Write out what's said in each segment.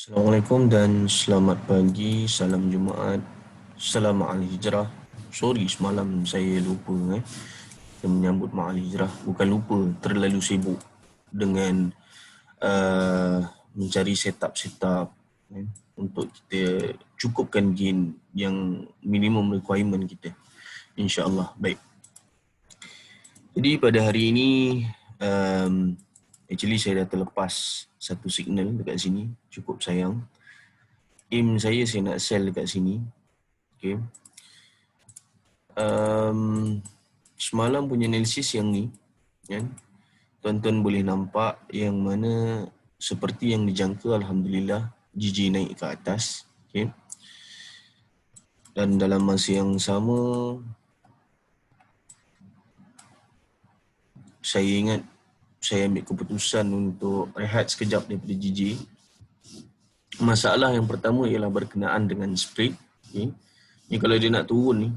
Assalamualaikum dan selamat pagi, salam Jumaat, salam Al-Hijrah. Sorry semalam saya lupa kita menyambut Al-Hijrah. Bukan lupa, terlalu sibuk dengan mencari setup untuk kita cukupkan gain yang minimum requirement kita. InsyaAllah. Baik. Jadi pada hari ini actually saya dah terlepas satu signal dekat sini, cukup sayang. Aim saya nak sell dekat sini. Okay. Semalam punya analisis yang ni, kan? Tuan-tuan boleh nampak yang mana seperti yang dijangka, Alhamdulillah, GJ naik ke atas. Okay. Dan dalam masa yang sama, saya ingat saya ambil keputusan untuk rehat sekejap daripada GJ. Masalah yang pertama ialah berkenaan dengan spread. Okay. Ni kalau dia nak turun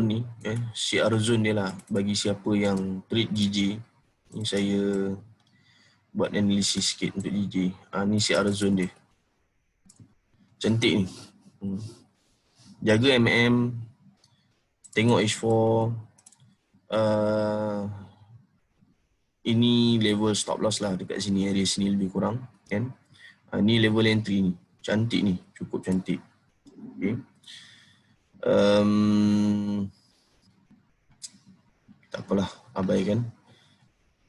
ni, CR zone dia lah bagi siapa yang trade GJ. Ni saya buat analisis sikit untuk GJ. Ni CR zone dia. Cantik ni. Jaga MM, tengok H4. Ini level stop loss lah dekat sini, area sini lebih kurang, kan? Ni level entry ni. Cantik ni, cukup cantik. Okay. Tak apalah, abaikan.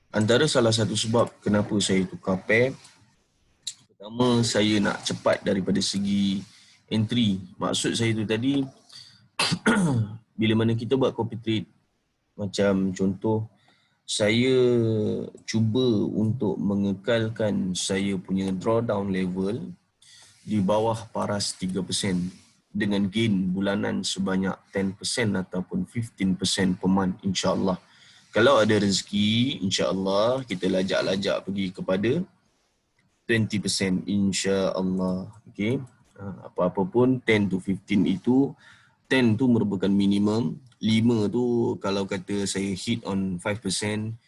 Antara salah satu sebab kenapa saya tukar pair, pertama saya nak cepat daripada segi entry. Maksud saya tu tadi, bila mana kita buat copy trade, macam contoh, saya cuba untuk mengekalkan saya punya drawdown level di bawah paras 3% dengan gain bulanan sebanyak 10% ataupun 15% per month, insyaAllah. Kalau ada rezeki, insyaAllah kita lajak-lajak pergi kepada 20%, insyaAllah. Okay. Apa-apa pun 10 to 15 itu, 10 tu merupakan minimum, 5 tu kalau kata saya hit on 5%,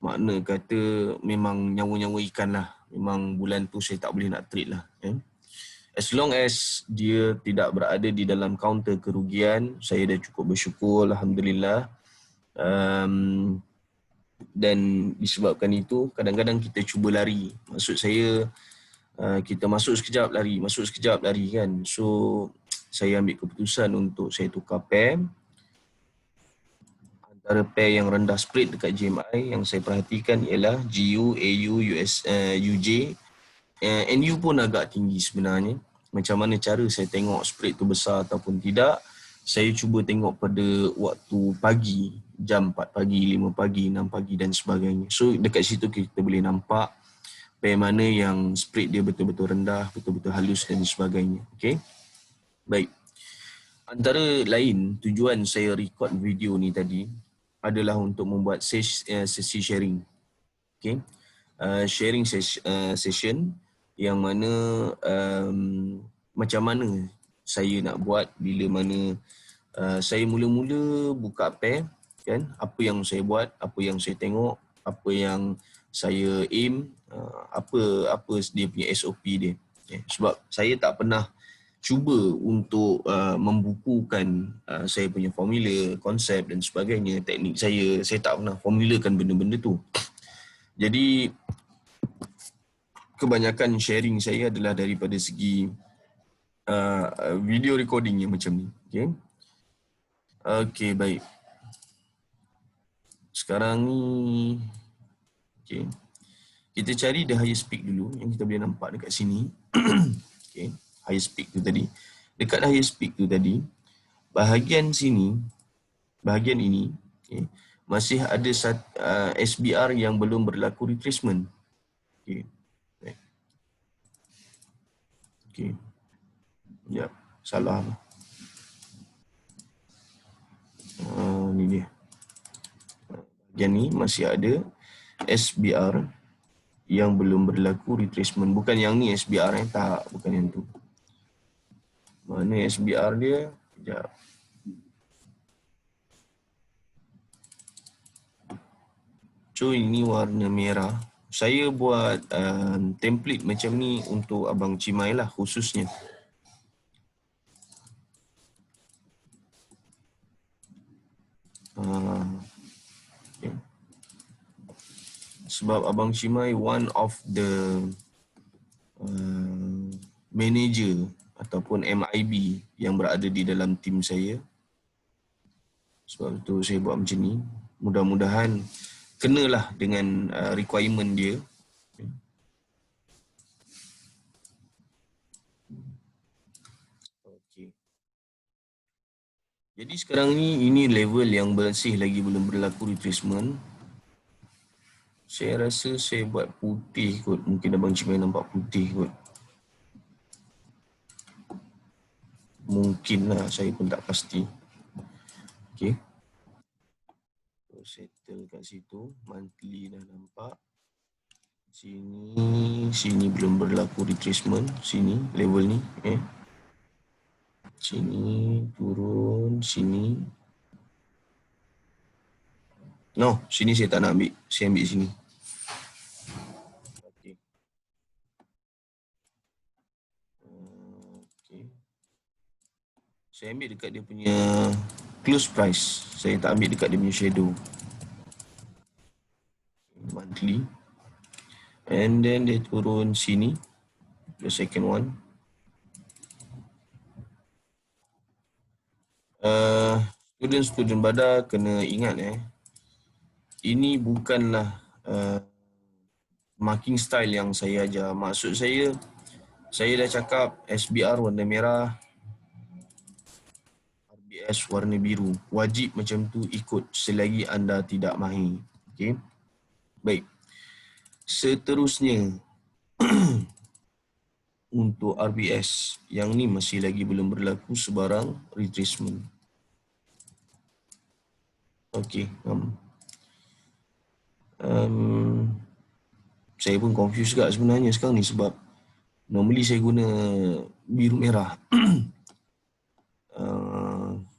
makna kata memang nyawa-nyawa ikan lah. Memang bulan tu saya tak boleh nak trade lah. As long as dia tidak berada di dalam kaunter kerugian, saya dah cukup bersyukur, Alhamdulillah. Dan disebabkan itu, kadang-kadang kita cuba lari. Maksud saya, kita masuk sekejap lari, masuk sekejap lari kan. So, saya ambil keputusan untuk saya tukar pair. Antara pair yang rendah spread dekat JMI yang saya perhatikan ialah GU, AU, UJ. NU pun agak tinggi sebenarnya. Macam mana cara saya tengok spread tu besar ataupun tidak, saya cuba tengok pada waktu pagi, jam 4 pagi, 5 pagi, 6 pagi dan sebagainya. So dekat situ kita boleh nampak pair mana yang spread dia betul-betul rendah, betul-betul halus dan sebagainya. Okay? Baik. Antara lain tujuan saya record video ni tadi adalah untuk membuat sesi sharing. Okay? Sharing session yang mana macam mana saya nak buat bila mana saya mula-mula buka pair, kan? Apa yang saya buat, apa yang saya tengok, apa yang saya aim, apa dia punya SOP dia. Okay? Sebab saya tak pernah cuba untuk membukukan saya punya formula, konsep dan sebagainya, teknik saya tak pernah formulakan benda-benda tu. Jadi kebanyakan sharing saya adalah daripada segi video recording yang macam ni. Okay? Okay, baik. Sekarang ni, okay, kita cari the highest peak dulu yang kita boleh nampak dekat sini. Okay, highest peak tu tadi. Dekat highest peak tu tadi, bahagian sini, bahagian ini, okay, masih ada SBR yang belum berlaku retracement. Okay. Okay. Ya, salah. Ni dia. Bahagian ni masih ada SBR yang belum berlaku retracement. Bukan yang ni SBR tak, bukan yang tu. Mana SBR dia? Sekejap. So ini warna merah. Saya buat template macam ni untuk Abang Cimai lah khususnya. Okay. Sebab Abang Cimai one of the manager ataupun MIB yang berada di dalam tim saya. Sebab itu saya buat macam ni. Mudah-mudahan kenalah dengan requirement dia. Okay. Jadi sekarang ni ini level yang masih lagi belum berlaku retracement. Saya rasa saya buat putih kot. Mungkin Abang Cimai nampak putih kot. Mungkin lah, saya pun tak pasti. Okay. Settle kat situ. Monthly dah nampak. Sini belum berlaku retracement. Sini, level ni. Sini, turun, sini. No, sini saya tak nak ambil. Saya ambil sini. Okay. Okay. Saya ambil dekat dia punya close price. Saya tak ambil dekat dia punya shadow. Monthly. And then dia turun sini. The second one. Student-student badar kena ingat ini bukanlah marking style yang saya ajar. Maksud saya dah cakap SBR warna merah, RBS warna biru. Wajib macam tu ikut selagi anda tidak mahir. Okay. Baik. Seterusnya, untuk RBS, yang ni masih lagi belum berlaku sebarang retracement. Okay. Saya pun confused juga sebenarnya sekarang ni sebab normally saya guna biru merah.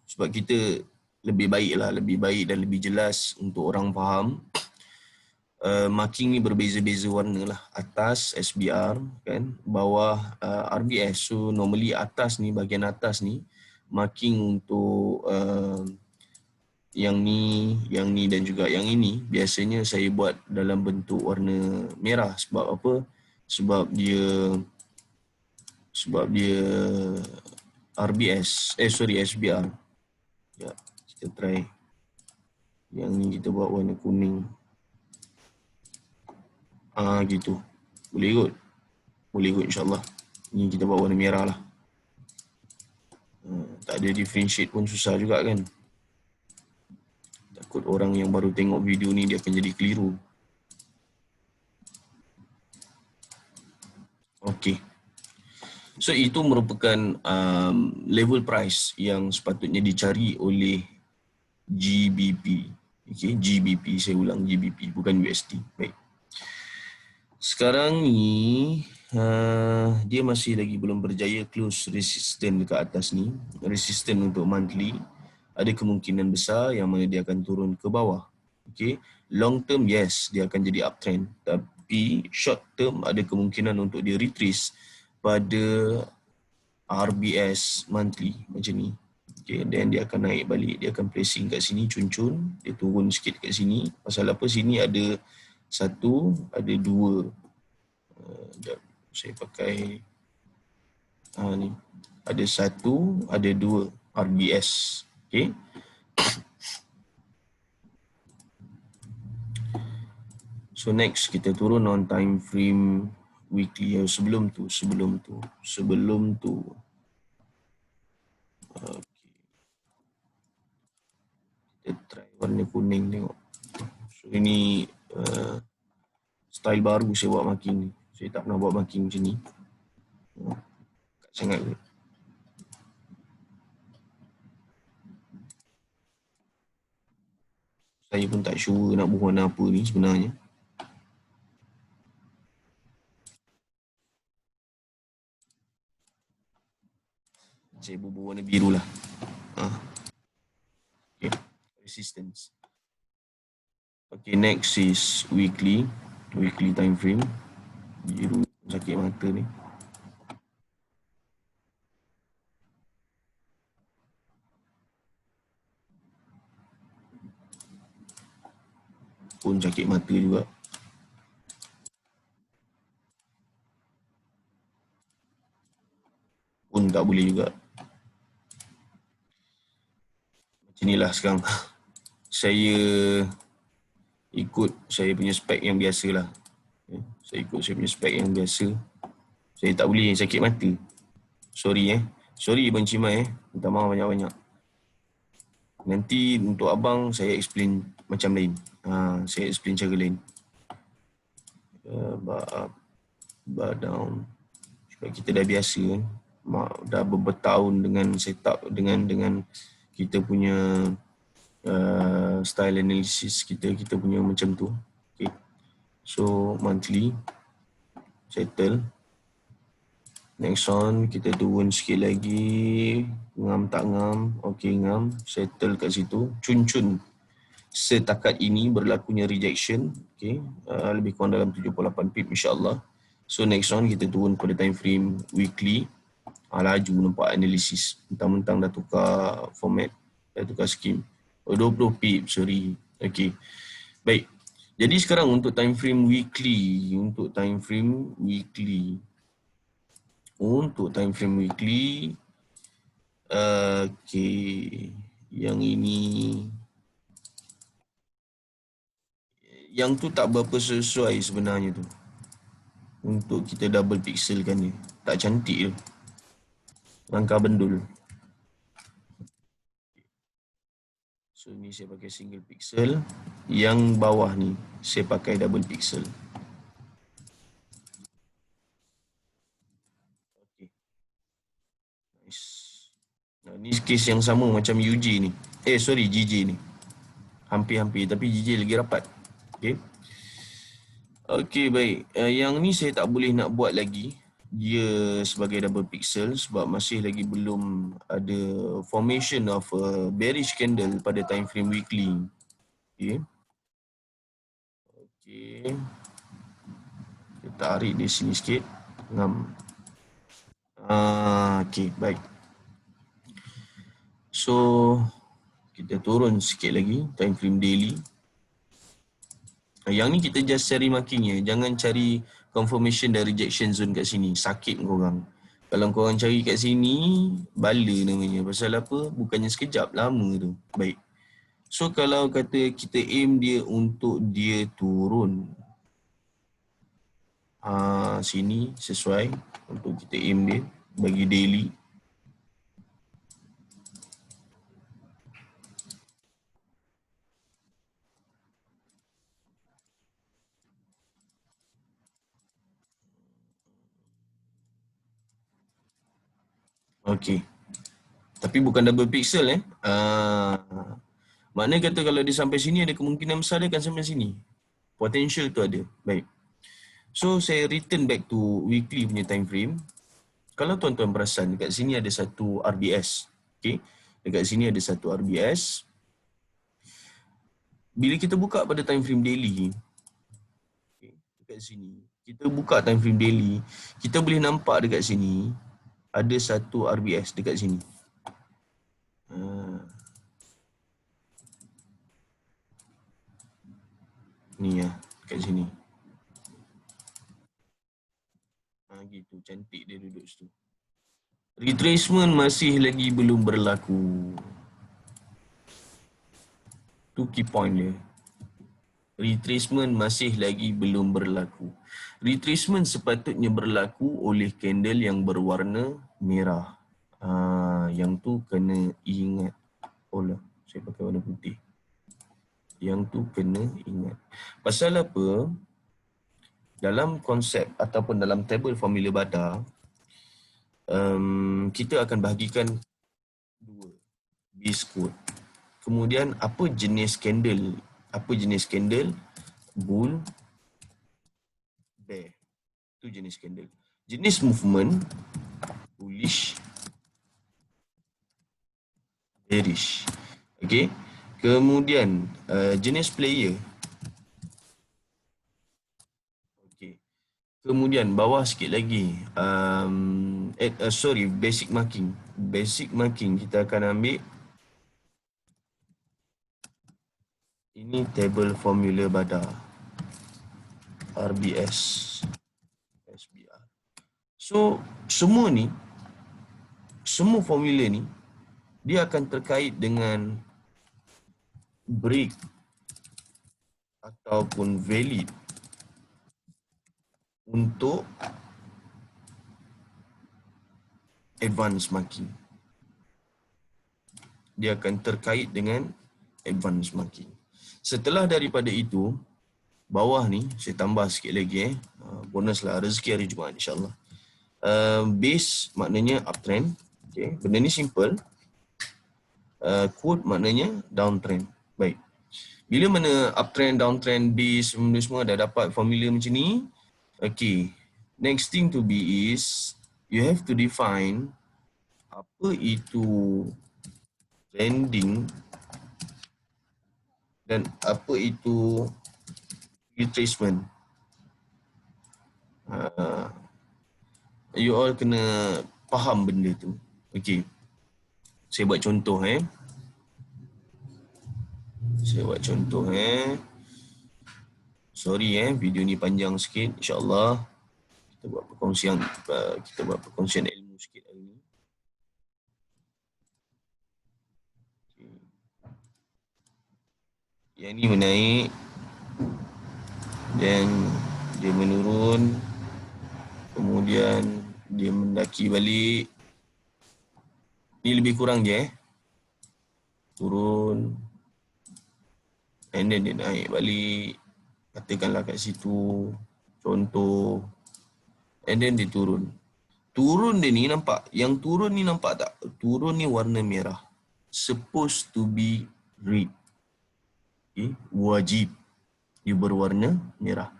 Sebab kita lebih baik dan lebih jelas untuk orang faham. Marking ni berbeza-beza warna lah. Atas SBR kan, bawah RBS. So normally atas ni, bahagian atas ni marking untuk yang ni dan juga yang ini biasanya saya buat dalam bentuk warna merah. Sebab apa? Sebab dia RBS, SBR. Ya, kita try. Yang ni kita buat warna kuning. Gitu. Boleh kot insyaAllah. Ni kita buat warna merah lah. Tak ada differentiate pun susah juga kan. Takut orang yang baru tengok video ni dia akan jadi keliru. Okay. So itu merupakan level price yang sepatutnya dicari oleh GBP. Okay, GBP, saya ulang GBP, bukan USD. Baik. Sekarang ni dia masih lagi belum berjaya close resistance dekat atas ni. Resistance untuk monthly ada kemungkinan besar yang mana dia akan turun ke bawah. Okay. Long term, yes, dia akan jadi uptrend. Tapi short term ada kemungkinan untuk dia retrace pada RBS monthly macam ni. Okay, then dia akan naik balik, dia akan placing kat sini, cun-cun, dia turun sikit kat sini. Pasal apa? Sini ada 1, ada 2. Saya pakai ni. Ada 1, ada 2 RBS. Okay. So next kita turun on time frame weekly. Sebelum tu. Okay. Kita try warna kuning tengok. So ini style baru saya buat marking ni. Saya tak pernah buat marking macam ni. Sangat. Saya pun tak sure nak buat warna apa ni sebenarnya. Saya buat warna biru lah. Okay. Resistance. Okay, next is weekly. weekly time frame. Biru sakit mata ni. Pun sakit mata juga. Pun tak boleh juga. Macam inilah sekarang. Saya ikut saya punya spek yang biasa lah. Saya ikut saya punya spek yang biasa. Saya tak boleh sakit mata. Sorry Sorry Abang Cimai minta maaf banyak-banyak. Nanti untuk abang saya explain macam lain. Saya explain cara lain. Bar up, bar down. Sebab kita dah biasa kan. Dah bertahun dengan setup dengan kita punya style analysis kita punya macam tu. Okay. So monthly settle. Next on kita turun sikit lagi. Ngam tak ngam. Okay ngam. Settle kat situ. Cun-cun. Setakat ini berlakunya rejection. Okay. Lebih kurang dalam 78 pip insyaAllah. So next on kita turun pada time frame weekly. Laju nampak analisis. Mentang-mentang dah tukar format. Dah tukar scheme. 20 pip sorry. Okay. Baik. Jadi sekarang untuk time frame weekly. Untuk time frame weekly. Okay. Yang ini. Yang tu tak berapa sesuai sebenarnya tu. Untuk kita double pixelkan ni. Tak cantik tu. Langkah bendul. So ni saya pakai single pixel. Yang bawah ni saya pakai double pixel. Okay. Nice. Nah, ni case yang sama macam UG ni. GG ni. Hampir-hampir tapi GG lagi rapat. Okay. Okay baik. Yang ni saya tak boleh nak buat lagi. Dia sebagai double pixel sebab masih lagi belum ada formation of a bearish candle pada time frame weekly. Okay. Okay. Kita tarik di sini sikit. Ngam. Okay, baik. So, kita turun sikit lagi time frame daily. Yang ni kita just cari markingnya. Jangan cari confirmation dan rejection zone kat sini. Sakit korang. Kalau korang cari kat sini, bala namanya. Pasal apa? Bukannya sekejap, lama tu. Baik. So, kalau kata kita aim dia untuk dia turun. Sini sesuai untuk kita aim dia. Bagi daily. Okay. Tapi bukan double pixel Maknanya kata kalau dia sampai sini ada kemungkinan besar dia akan sampai sini. Potential tu ada. Baik. So saya return back to weekly punya time frame. Kalau tuan-tuan perasan dekat sini ada satu RBS. Okay. Dekat sini ada satu RBS. Bila kita buka pada time frame daily. Okay. Dekat sini. Kita buka time frame daily. Kita boleh nampak dekat sini. Ada satu RBS dekat sini. Ni dekat sini. Gitu, cantik dia duduk situ. Retracement masih lagi belum berlaku. Tu key point dia. Retracement masih lagi belum berlaku. Retracement sepatutnya berlaku oleh candle yang berwarna merah. Yang tu kena ingat. Oh lah, saya pakai warna putih. Yang tu kena ingat. Pasal apa? Dalam konsep ataupun dalam table formula Bada, kita akan bahagikan dua. Base code. Kemudian apa jenis candle? Bull, bear. Itu jenis candle. Jenis movement, bullish, bearish. Okay. Kemudian jenis player, Okey. Kemudian bawah sikit lagi, basic marking. Basic marking kita akan ambil ini table formula badar, RBS, SBR. So semua formula ni dia akan terkait dengan break ataupun valid untuk advance marking. Dia akan terkait dengan advance marking. Setelah daripada itu, bawah ni saya tambah sikit lagi bonus lah, rezeki hari Jumaat insyaAllah. Base maknanya uptrend. Okay. Benda ni simple. Quote maknanya downtrend. Baik. Bila mana uptrend, downtrend, base, semua dah dapat formula macam ni. Okay. Next thing to be is you have to define apa itu trending dan apa itu retracement. You all kena faham benda tu. Okay. Saya buat contoh Saya buat contoh Sorry video ni panjang sikit. InsyaAllah kita buat perkongsian ilmu sikit hari ni. Okay. Yang ni menaik dan dia menurun, kemudian dia mendaki balik. Ni lebih kurang je turun, and then dia naik balik, katakanlah kat situ contoh, and then dia turun. Turun dia ni nampak, yang turun ni nampak tak? Turun ni warna merah, supposed to be red. Okay. Wajib dia berwarna merah.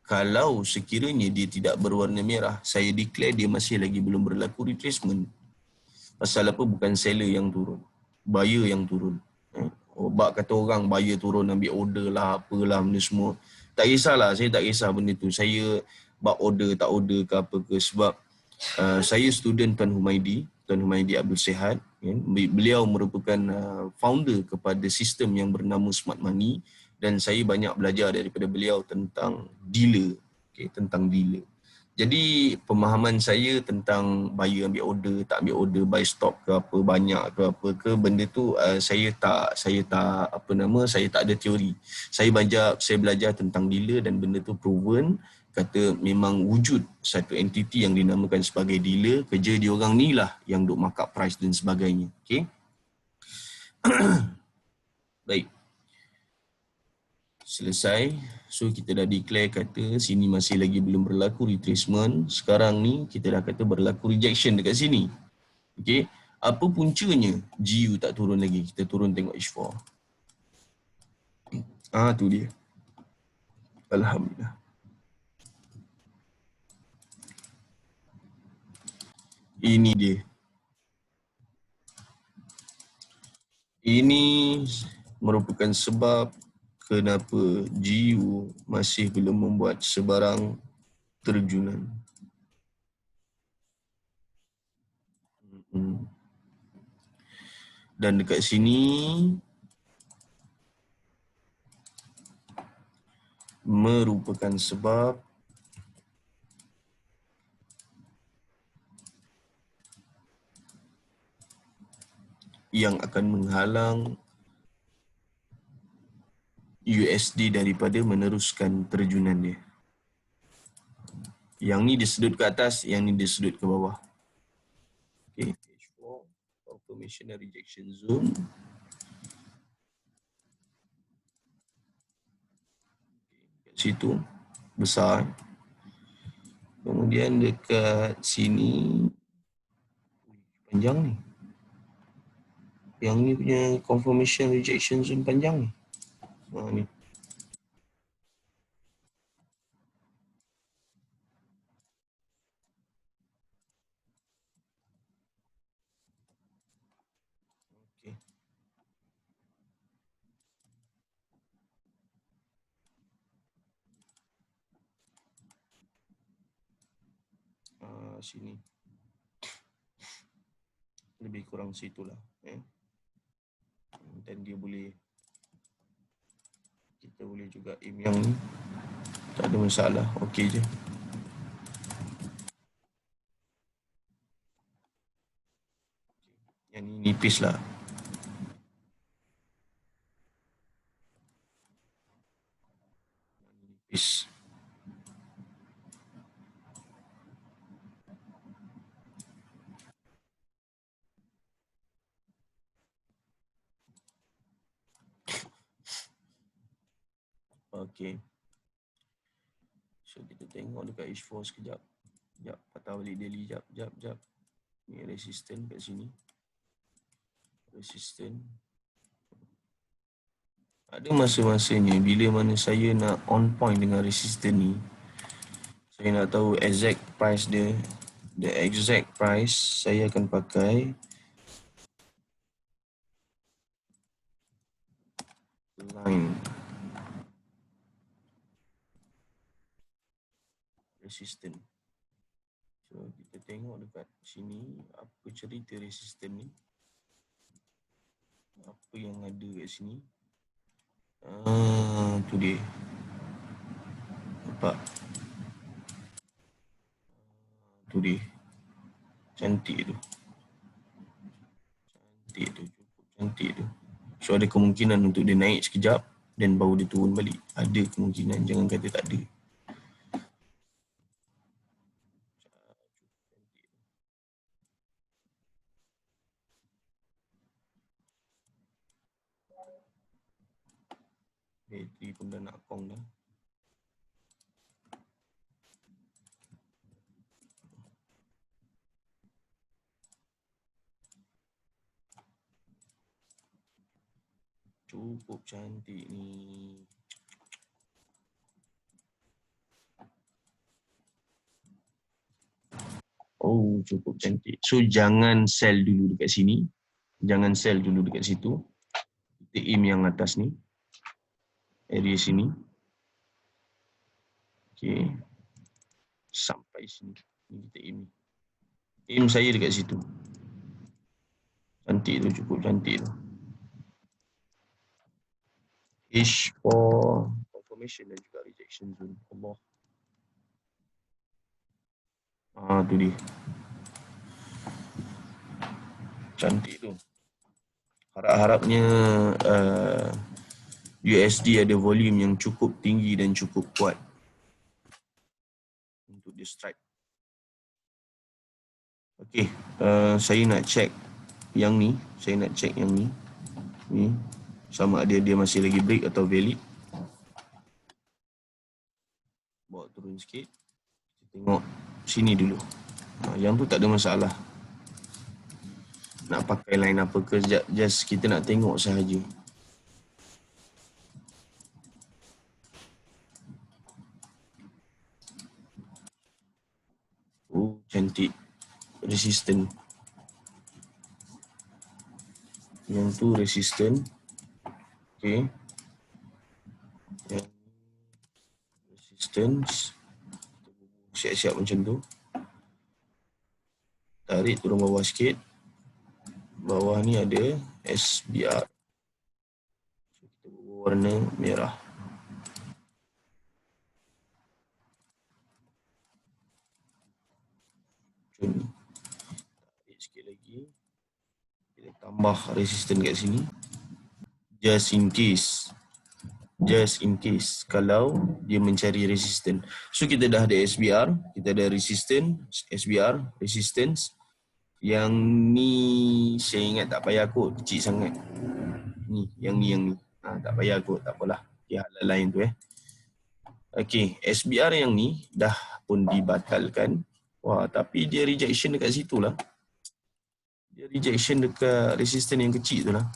Kalau sekiranya dia tidak berwarna merah, saya declare dia masih lagi belum berlaku retracement. Pasal apa? Bukan seller yang turun, buyer yang turun. Bak kata orang buyer turun ambil order lah, apalah benda semua. Tak kisahlah, saya tak kisah benda tu. Saya bak order tak order ke apa ke, sebab saya student Tuan Humaidi Abdul Sihat. Beliau merupakan founder kepada sistem yang bernama Smart Money, dan saya banyak belajar daripada beliau tentang dealer. Tentang dealer. Jadi pemahaman saya tentang buyer ambil order, tak ambil order, buy stock ke apa, banyak ke apa ke, benda tu saya tak ada teori. Saya belajar tentang dealer, dan benda tu proven, kata memang wujud satu entiti yang dinamakan sebagai dealer. Kerja diorang ni lah yang duk markup price dan sebagainya. Okay. Baik. Selesai. So kita dah declare kata sini masih lagi belum berlaku retracement. Sekarang ni kita dah kata berlaku rejection dekat sini. Okay. Apa puncanya GU tak turun lagi? Kita turun tengok H4. Tu dia. Alhamdulillah. Ini dia. Ini merupakan sebab kenapa GU masih belum membuat sebarang terjunan. Dan dekat sini merupakan sebab yang akan menghalang USD daripada meneruskan terjunan dia. Yang ni dia sedut ke atas, yang ni dia sedut ke bawah. Okay, H4, confirmation and rejection zone. Kat situ, besar. Kemudian dekat sini, panjang ni. Yang ni punya confirmation rejection zone panjang ni. Ni. Okay. Sini. Lebih kurang situlah. Dan dia boleh, kita boleh juga aim yang ni. Tak ada masalah. Okey je. Yang ni nipis lah. Nipis. Okey. So kita tengok dekat H4 sekejap. Sekejap, patah balik daily. Jap. Ni resistance kat sini. Resistance. Ada masa-masanya bila mana saya nak on point dengan resistance ni, saya nak tahu exact price dia. The exact price saya akan pakai line resistance. So kita tengok dekat sini apa cerita resistance ni. Apa yang ada kat sini. Tu dia. Nampak? Tu dia. Cantik tu. Cukup cantik tu. So ada kemungkinan untuk dia naik sekejap dan baru dia turun balik. Ada kemungkinan, jangan kata tak ada. Bateri pun dah nak kong dah. Cukup cantik ni. Oh, cukup cantik. So jangan sell dulu dekat sini. Jangan sell dulu dekat situ. Kita aim yang atas ni. Area sini. Okay. Sampai sini. Ni kita aim ni. Aim saya dekat situ. Cantik tu, cukup cantik tu. H4 confirmation dan juga rejection zone. Allah. Tu dia. Cantik tu. Harap-harapnya USD ada volume yang cukup tinggi dan cukup kuat untuk dia strike. Okey, saya nak check yang ni. Ni sama ada dia masih lagi break atau valid. Bawa turun sikit. Kita tengok sini dulu. Yang tu tak ada masalah. Nak pakai line apa ke, just kita nak tengok sahaja. Cantik. Resistant. Yang tu resistant. Okay. Yang resistance. Siap-siap macam tu. Tarik turun bawah sikit. Bawah ni ada SBR. So, kita warna merah. Macam ni. Tarik sikit lagi. Kita tambah resistance kat sini. Just in case kalau dia mencari resistance. So kita dah ada SBR, kita ada resistance, SBR, resistance. Yang ni saya ingat tak payah kot, kecil sangat. Yang ni. Tak payah kot, tak apalah. Okay, hal lain tu Okay, SBR yang ni dah pun dibatalkan. Wah, tapi dia rejection dekat situ lah. Dia rejection dekat resistance yang kecil tu lah.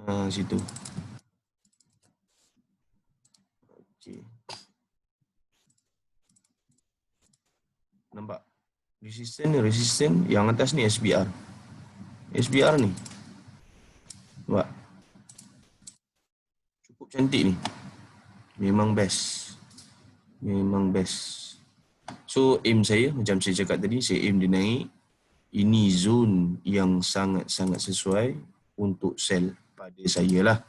Tengok situ. Okay. Nampak? Resistance yang atas ni SBR. SBR ni. Nampak? Cukup cantik ni. Memang best. Memang best. So aim saya, macam saya cakap tadi, saya aim dia naik. Ini zone yang sangat-sangat sesuai untuk sell pada saya lah.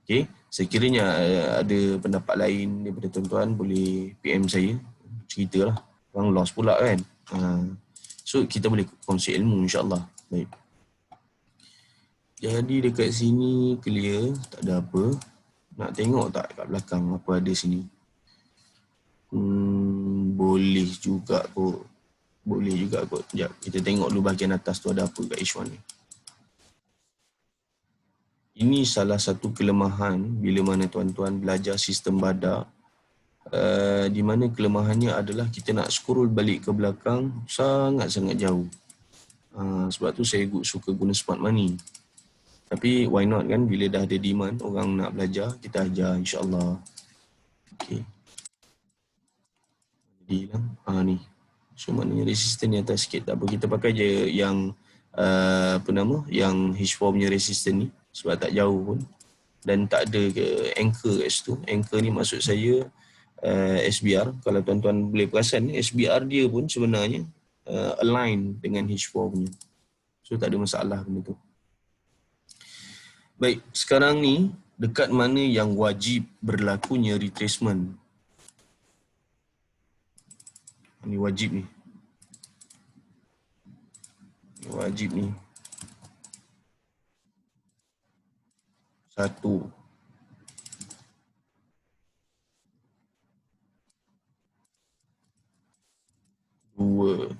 Okay. Sekiranya ada pendapat lain daripada tuan-tuan, boleh PM saya. Ceritalah. Orang lost pula kan. So kita boleh kongsi ilmu insyaAllah. Baik. Jadi dekat sini clear, tak ada apa. Nak tengok tak kat belakang apa ada sini? Boleh juga kot. Boleh juga kot. Sekejap, kita tengok dulu bahagian atas tu ada apa kat H1 ni. Ini salah satu kelemahan bila mana tuan-tuan belajar sistem badak. Di mana kelemahannya adalah kita nak scroll balik ke belakang sangat-sangat jauh. Sebab tu saya suka guna smart money. Tapi why not kan, bila dah ada demand, orang nak belajar, kita ajar insyaAllah. Okay. Jadi lah, ni. So maknanya resistant ni atas sikit. Tak apa, kita pakai je yang, yang H4 punya resistant ni. Sebab tak jauh pun. Dan tak ada anchor kat situ. Anchor ni maksud saya SBR. Kalau tuan-tuan boleh perasan, SBR dia pun sebenarnya align dengan H4 punya. So tak ada masalah benda tu. Baik, sekarang ni dekat mana yang wajib berlakunya retracement? Ini wajib ni. Ini wajib ni. 1. 2.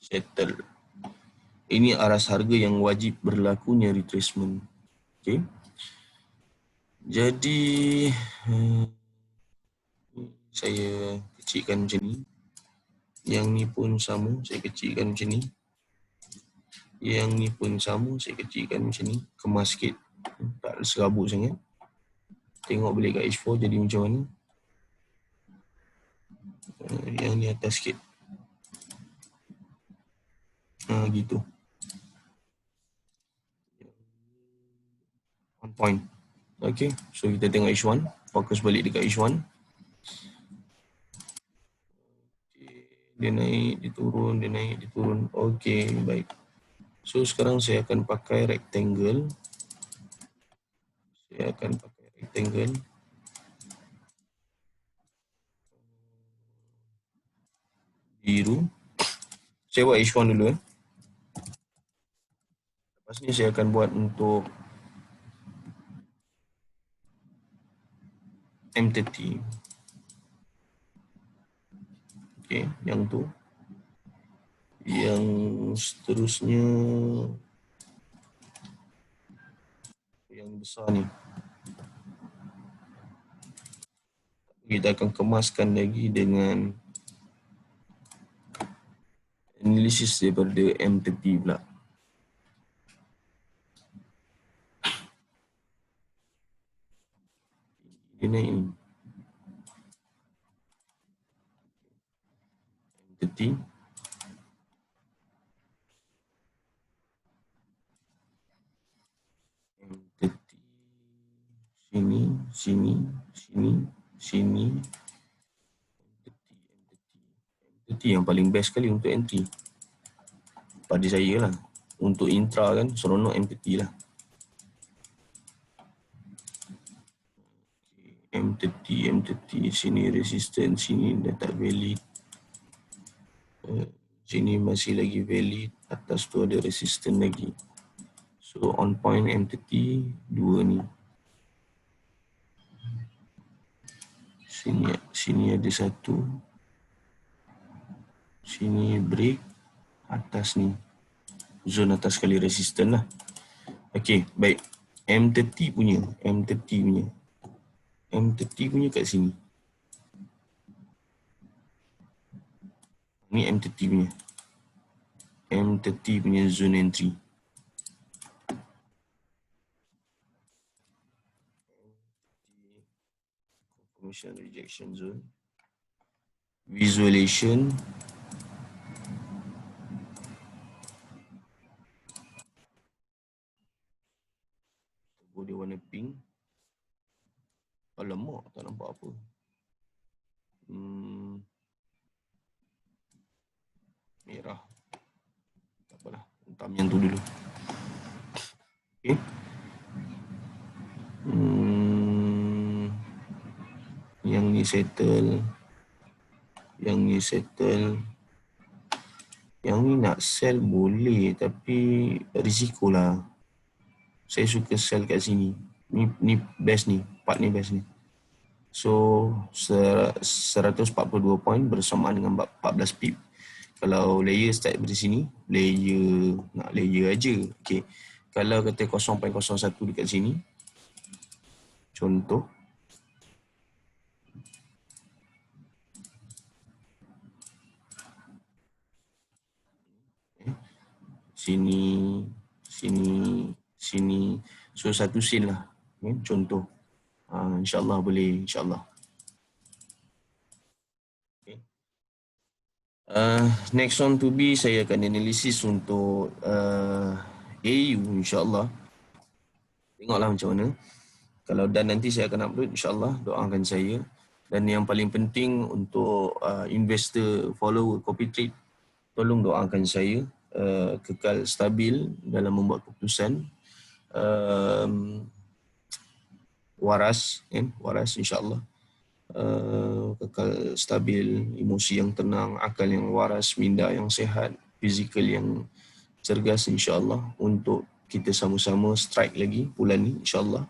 Settle. Ini aras harga yang wajib berlakunya retracement. Okay. Jadi saya kecilkan macam ni. Yang ni pun sama, saya kecilkan macam ni. Yang ni pun sama, saya kecilkan macam ni. Kemas sikit. Tak serabut sangat. Tengok balik kat H4 jadi macam mana. Yang ni atas sikit. Gitu. On point. Okay, so kita tengok H1. Fokus balik dekat H1. Dia naik, dia turun, dia naik, dia turun. Okay, baik. So sekarang saya akan pakai rectangle. Biru. Saya buat H1 dulu. Lepas ni saya akan buat untuk M30. Okay, yang tu. Yang seterusnya yang besar ni. Kita akan kemaskan lagi dengan analisis daripada M30 pula. Dia naik ni. M30. Sini. M30 yang paling best sekali untuk entry. Pada saya lah. Untuk intra kan, seronok M30 lah. M30, sini resistance, sini dah tak valid. Sini masih lagi valid, atas tu ada resistance lagi. So on point M30, 2 ni. Sini ada 1. Sini break, atas ni. Zone atas kali resistance lah. Okay, baik. M30 punya kat sini. Ni M30 punya zone entry. Confirmation rejection zone. Visualization. Oh, dia warna pink. Alamak, tak nampak apa. Merah. Tak apalah. Hitam yang tu dulu. Okay. Yang ni settle. Yang ni settle. Yang ni nak sell boleh, tapi risiko lah. Saya suka sell kat sini. Ni best ni. Part ni best ni. So, 142 poin bersamaan dengan 14 pip. Kalau layer start dari sini, nak layer aja. Okay. Kalau kata 0.01 dekat sini, contoh. Sini. So, 1 sen lah. Okay. Contoh. InsyaAllah boleh, insyaAllah. Okay. Next one to be, saya akan analisis untuk AU, insyaAllah. Tengoklah macam mana. Kalau dan nanti saya akan upload, insyaAllah, doakan saya. Dan yang paling penting untuk investor, follower, copy trade, tolong doakan saya kekal stabil dalam membuat keputusan. Waras insyaAllah. Kekal stabil, emosi yang tenang, akal yang waras, minda yang sihat, fizikal yang cergas, insyaAllah, untuk kita sama-sama strike lagi bulan ni, insyaAllah.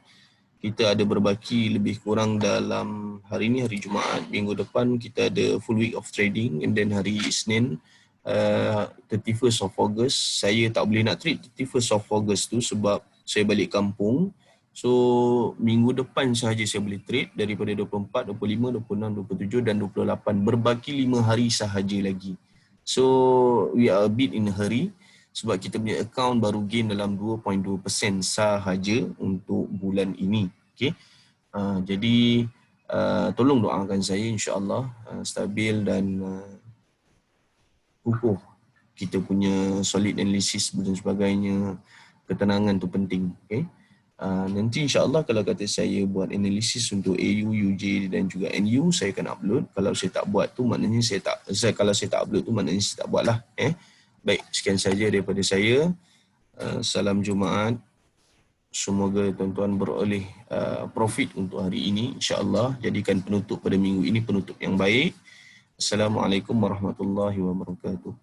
Kita ada berbaki lebih kurang dalam hari ni, hari Jumaat. Minggu depan kita ada full week of trading, and then hari Isnin 31st of August, saya tak boleh nak trade 31st of August tu sebab saya balik kampung. So, minggu depan sahaja saya boleh trade daripada 24, 25, 26, 27 dan 28. Berbaki 5 hari sahaja lagi. So, we are a bit in a hurry sebab kita punya account baru gain dalam 2.2% sahaja untuk bulan ini. Okay? Jadi, tolong doakan saya, insyaAllah stabil dan kukuh. Kita punya solid analysis dan sebagainya. Ketenangan tu penting. Okay? Nanti insyaAllah kalau kata saya buat analisis untuk AU, UJ dan juga NU, saya akan upload. Kalau saya tak buat tu maknanya kalau saya tak upload tu maknanya saya tak buat lah. Baik, sekian saja daripada saya. Salam Jumaat. Semoga tuan-tuan beroleh profit untuk hari ini, insyaAllah. Jadikan penutup pada minggu ini penutup yang baik. Assalamualaikum warahmatullahi wabarakatuh.